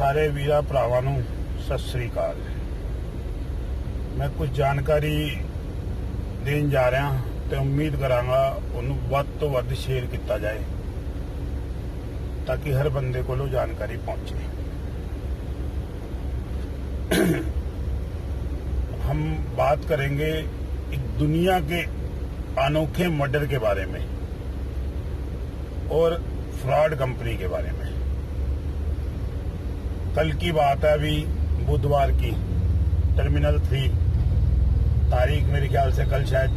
सारे वीरा भरावां नूं सत श्री अकाल। मैं कुछ जानकारी देन जा रहा तो उम्मीद करांगा उन्होंने वध तो वध शेयर किया जाए ताकि हर बंदे को जानकारी पहुंचे। हम बात करेंगे एक दुनिया के अनोखे मर्डर के बारे में और फ्रॉड कंपनी के बारे में। कल की बात है, अभी बुधवार की, टर्मिनल 3 तारीख मेरे ख्याल से कल शायद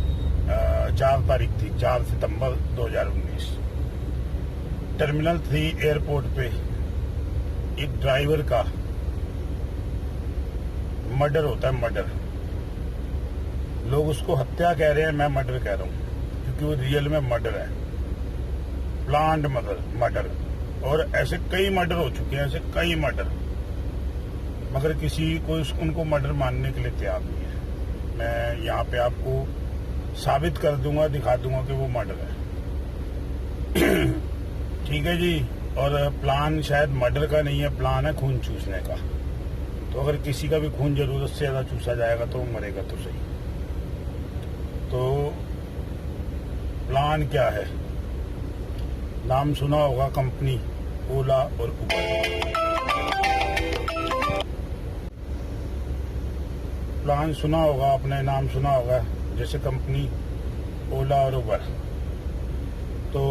4 तारीख थी, 4 सितंबर 2019। टर्मिनल 3 एयरपोर्ट पे एक ड्राइवर का मर्डर होता है। मर्डर, लोग उसको हत्या कह रहे हैं, मैं मर्डर कह रहा हूं क्योंकि वो रियल में मर्डर है, प्लान्ड मर्डर। और ऐसे कई मर्डर हो चुके हैं, ऐसे कई मर्डर, मगर किसी को उनको मर्डर मानने के लिए तैयार नहीं है। मैं यहाँ पे आपको साबित कर दूंगा, दिखा दूंगा कि वो मर्डर है। ठीक है जी। और प्लान शायद मर्डर का नहीं है, प्लान है खून चूसने का। तो अगर किसी का भी खून जरूरत से ज्यादा चूसा जाएगा तो वो मरेगा तो सही। तो प्लान क्या है? नाम सुना होगा कंपनी ओला और उबर। प्लान सुना होगा आपने, नाम सुना होगा, जैसे कंपनी ओला और उबर। तो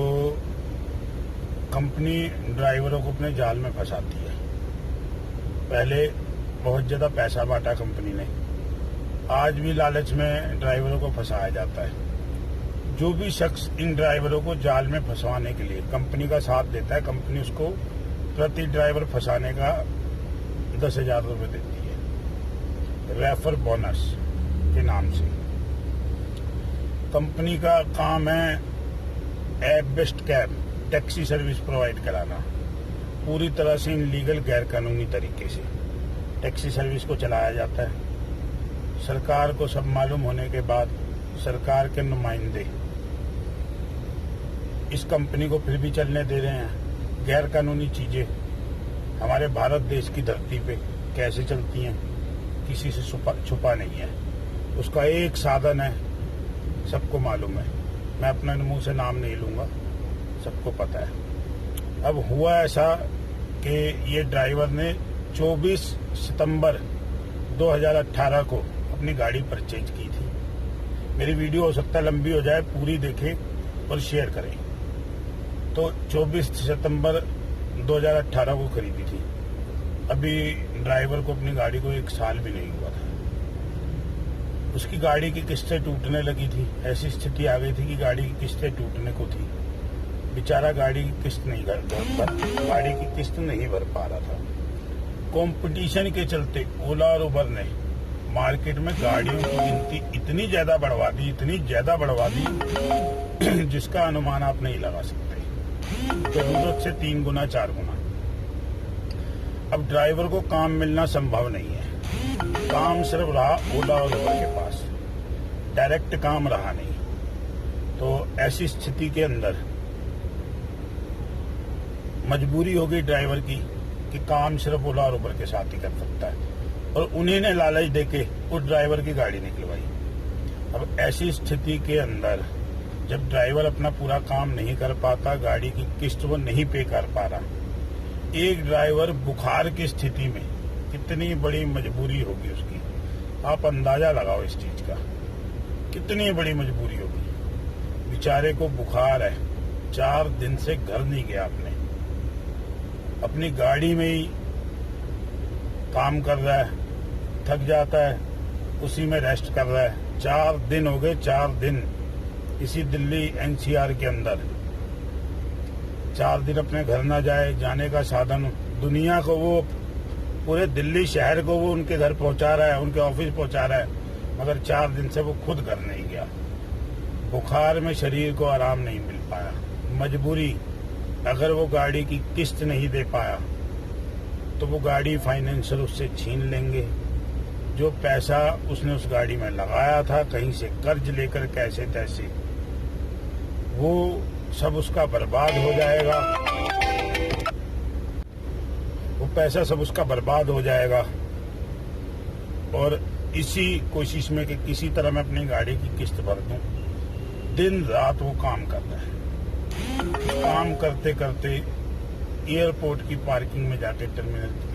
कंपनी ड्राइवरों को अपने जाल में फंसाती है। पहले बहुत ज्यादा पैसा बांटा कंपनी ने, आज भी लालच में ड्राइवरों को फंसाया जाता है। जो भी शख्स इन ड्राइवरों को जाल में फंसवाने के लिए कंपनी का साथ देता है, कंपनी उसको प्रति ड्राइवर फंसाने का 10,000 रुपये देती है रेफर बोनस के नाम से। कंपनी का काम है app based cab taxi service provide कराना, पूरी तरह से इनलीगल गैर कानूनी तरीके से टैक्सी सर्विस को चलाया जाता है। सरकार को सब मालूम होने के बाद सरकार के नुमाइंदे इस कंपनी को फिर भी चलने दे रहे हैं। गैर कानूनी चीजें हमारे भारत देश की धरती पे कैसे चलती हैं, किसी से छुपा नहीं है। उसका एक साधन है, सबको मालूम है, मैं अपने मुंह से नाम नहीं लूंगा, सबको पता है। अब हुआ ऐसा कि ये ड्राइवर ने 24 सितंबर 2018 को अपनी गाड़ी परचेज की थी। मेरी वीडियो हो सकता है लंबी हो जाए, पूरी देखें और शेयर करें। तो 24 सितंबर 2018 को खरीदी थी। अभी ड्राइवर को अपनी गाड़ी को 1 साल भी नहीं हुआ था। उसकी गाड़ी की किस्तें टूटने लगी थी। ऐसी स्थिति आ गई थी कि गाड़ी की किस्तें टूटने को थी। बेचारा गाड़ी की किस्त नहीं भर पा रहा था। कंपटीशन के चलते ओला और उबर ने मार्केट में गाड़ियों की गिनती इतनी ज्यादा बढ़वा दी जिसका अनुमान आप नहीं लगा सकते। जरूरत से 3 गुना 4 गुना। अब ड्राइवर को काम मिलना संभव नहीं है। काम सिर्फ रहा ओला और उबर के पास, डायरेक्ट काम रहा नहीं। तो ऐसी स्थिति के अंदर मजबूरी हो गई ड्राइवर की कि काम सिर्फ ओला और उबर के साथ ही कर सकता है, और उन्हीं ने लालच देके उस ड्राइवर की गाड़ी निकलवाई। अब ऐसी स्थिति के अंदर जब ड्राइवर अपना पूरा काम नहीं कर पाता, गाड़ी की किस्त वो नहीं पे कर पा रहा, एक ड्राइवर बुखार की स्थिति में कितनी बड़ी मजबूरी होगी उसकी, आप अंदाजा लगाओ इस चीज का, कितनी बड़ी मजबूरी होगी। बेचारे को बुखार है, 4 दिन से घर नहीं गया, अपनी गाड़ी में ही काम कर रहा है, थक जाता है, उसी में रेस्ट कर रहा है। 4 दिन हो गए, 4 दिन इसी दिल्ली एनसीआर के अंदर। 4 दिन अपने घर ना जाए, जाने का साधन, दुनिया को वो, पूरे दिल्ली शहर को वो उनके घर पहुंचा रहा है, उनके ऑफिस पहुंचा रहा है, मगर 4 दिन से वो खुद घर नहीं गया। बुखार में शरीर को आराम नहीं मिल पाया, मजबूरी। अगर वो गाड़ी की किस्त नहीं दे पाया तो वो गाड़ी फाइनेंसर उससे छीन लेंगे। जो पैसा उसने उस गाड़ी में लगाया था, कहीं से कर्ज लेकर कैसे तैसे, वो सब उसका बर्बाद हो जाएगा। वो पैसा सब उसका बर्बाद हो जाएगा। और इसी कोशिश में कि किसी तरह मैं अपनी गाड़ी की किस्त भर दूं, दिन रात वो काम करता है। काम करते करते एयरपोर्ट की पार्किंग में जाके टर्मिनल की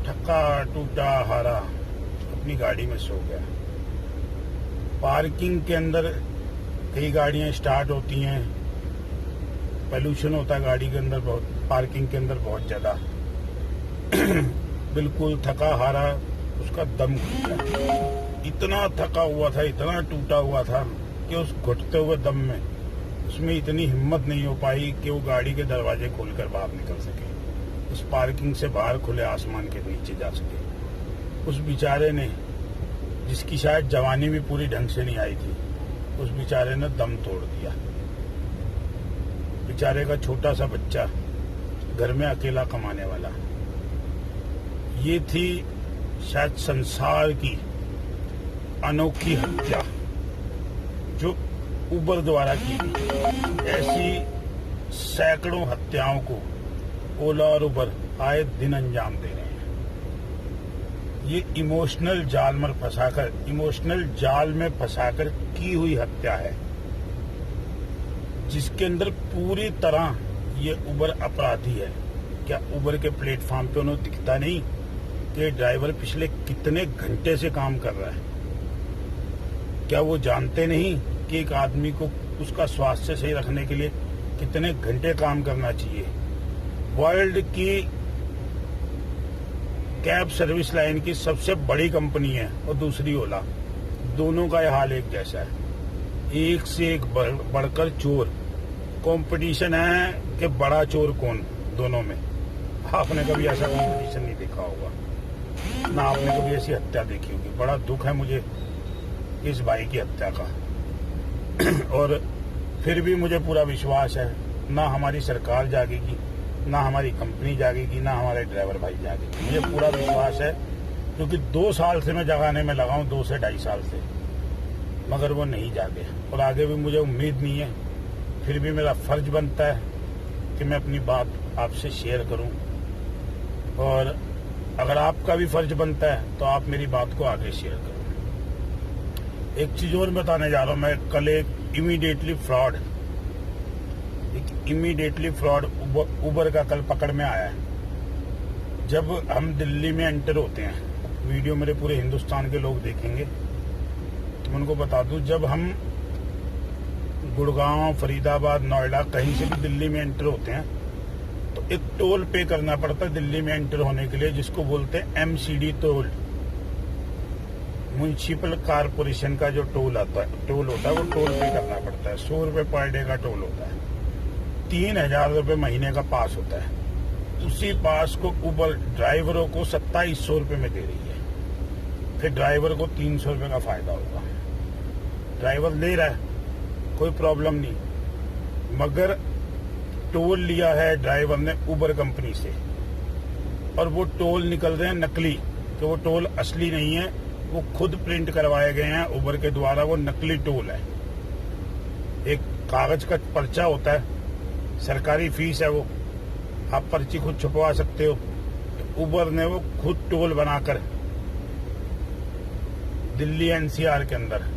थका टूटा हारा अपनी गाड़ी में सो गया। पार्किंग के अंदर कई गाड़ियां स्टार्ट होती हैं, पोल्यूशन होता है गाड़ी के अंदर बहुत, पार्किंग के अंदर बहुत ज्यादा। बिल्कुल थका हारा उसका दम घुट गया। इतना थका हुआ था, इतना टूटा हुआ था कि उस घुटते हुए दम में उसमें इतनी हिम्मत नहीं हो पाई कि वो गाड़ी के दरवाजे खोलकर बाहर निकल सके, उस पार्किंग से बाहर खुले आसमान के नीचे जा सके। उस बेचारे ने, जिसकी शायद जवानी भी पूरी ढंग से नहीं आई थी, उस बेचारे ने दम तोड़ दिया। बेचारे का छोटा सा बच्चा, घर में अकेला कमाने वाला। ये थी शायद संसार की अनोखी हत्या जो उबर द्वारा की गई। ऐसी सैकड़ों हत्याओं को ओला और उबर आए दिन अंजाम दे रहे हैं। ये इमोशनल जाल में फंसाकर की हुई हत्या है, जिसके अंदर पूरी तरह ये उबर अपराधी है। क्या उबर के प्लेटफॉर्म पे उन्हें दिखता नहीं कि ड्राइवर पिछले कितने घंटे से काम कर रहा है? क्या वो जानते नहीं कि एक आदमी को उसका स्वास्थ्य सही रखने के लिए कितने घंटे काम करना चाहिए? वर्ल्ड की कैब सर्विस लाइन की सबसे बड़ी कंपनी है और दूसरी ओला, दोनों का यह हाल एक जैसा है। एक से एक बढ़कर चोर, कंपटीशन है कि बड़ा चोर कौन दोनों में। आपने कभी ऐसा कंपटीशन नहीं देखा होगा, ना आपने कभी ऐसी हत्या देखी होगी। बड़ा दुख है मुझे इस भाई की हत्या का। और फिर भी मुझे पूरा विश्वास है, ना हमारी सरकार जागेगी, ना हमारी कंपनी जागेगी, ना हमारे ड्राइवर भाई जागेगी। मुझे पूरा विश्वास है, क्योंकि 2 साल से मैं जगाने में लगा हूं, 2 से 2.5 साल से, मगर वो नहीं जागे और आगे भी मुझे उम्मीद नहीं है। फिर भी मेरा फर्ज बनता है कि मैं अपनी बात आपसे शेयर करूं, और अगर आपका भी फर्ज बनता है तो आप मेरी बात को आगे शेयर करो। एक चीज और बताने जा रहा हूं मैं। कल एक इमीडिएटली फ्रॉड उबर का कल पकड़ में आया है। जब हम दिल्ली में एंटर होते हैं, वीडियो मेरे पूरे हिंदुस्तान के लोग देखेंगे, तो मैं उनको बता दूं, जब हम गुड़गांव, फरीदाबाद, नोएडा कहीं से भी दिल्ली में एंटर होते हैं तो एक टोल पे करना पड़ता है दिल्ली में एंटर होने के लिए, जिसको बोलते हैं MCD टोल। म्युनिसिपल कारपोरेशन का जो टोल होता है वो टोल पे करना पड़ता है। 100 रुपए पर डे का टोल होता है। 3000 रुपए महीने का पास होता है। उसी पास को उबर ड्राइवरों को 2700 रुपए में दे रही है। फिर ड्राइवर को 300 रुपए का फायदा होगा। ड्राइवर ले रहा है, कोई प्रॉब्लम नहीं, मगर टोल लिया है ड्राइवर ने उबर कंपनी से, और वो टोल निकल रहे हैं नकली। तो वो टोल असली नहीं है, वो खुद प्रिंट करवाए गए हैं उबर के द्वारा, वो नकली टोल है। एक कागज का पर्चा होता है, सरकारी फीस है वो, आप पर्ची खुद छुपवा सकते हो। तो उबर ने वो खुद टोल बनाकर दिल्ली NCR के अंदर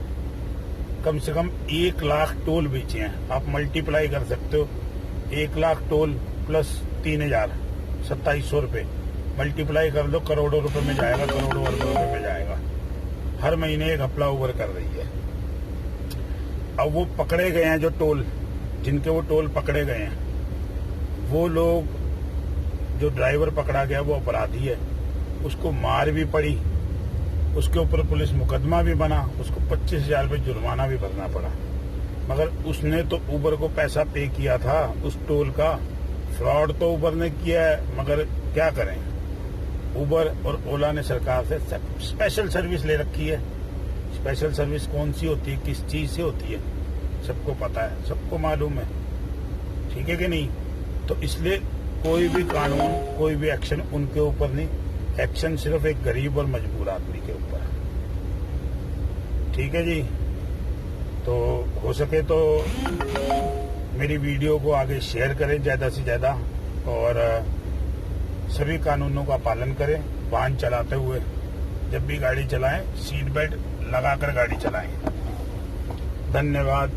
कम से कम 1 लाख टोल बेचे हैं। आप मल्टीप्लाई कर सकते हो, 1 लाख टोल प्लस 3000, 2700 रुपए मल्टीप्लाई कर दो, करोड़ों रुपए में जाएगा, करोड़ों अरबों रुपए में जाएगा। हर महीने एक घपला उबर कर रही है। अब वो पकड़े गए हैं, जो टोल, जिनके वो टोल पकड़े गए हैं, वो लोग, जो ड्राइवर पकड़ा गया वो अपराधी है, उसको मार भी पड़ी, उसके ऊपर पुलिस मुकदमा भी बना, उसको 25,000 रुपये जुर्माना भी भरना पड़ा। मगर उसने तो उबर को पैसा पे किया था उस टोल का। फ्रॉड तो उबर ने किया है, मगर क्या करें, उबर और ओला ने सरकार से स्पेशल सर्विस ले रखी है। स्पेशल सर्विस कौन सी होती है, किस चीज से होती है, सबको पता है, सबको मालूम है, ठीक है कि नहीं? तो इसलिए कोई भी कानून, कोई भी एक्शन उनके ऊपर नहीं, एक्शन सिर्फ एक गरीब और मजबूर आदमी के ऊपर है। ठीक है जी? तो हो सके तो मेरी वीडियो को आगे शेयर करें ज्यादा से ज्यादा, और सभी कानूनों का पालन करें। वाहन चलाते हुए जब भी गाड़ी चलाएं सीट बेल्ट लगाकर गाड़ी चलाएं। धन्यवाद।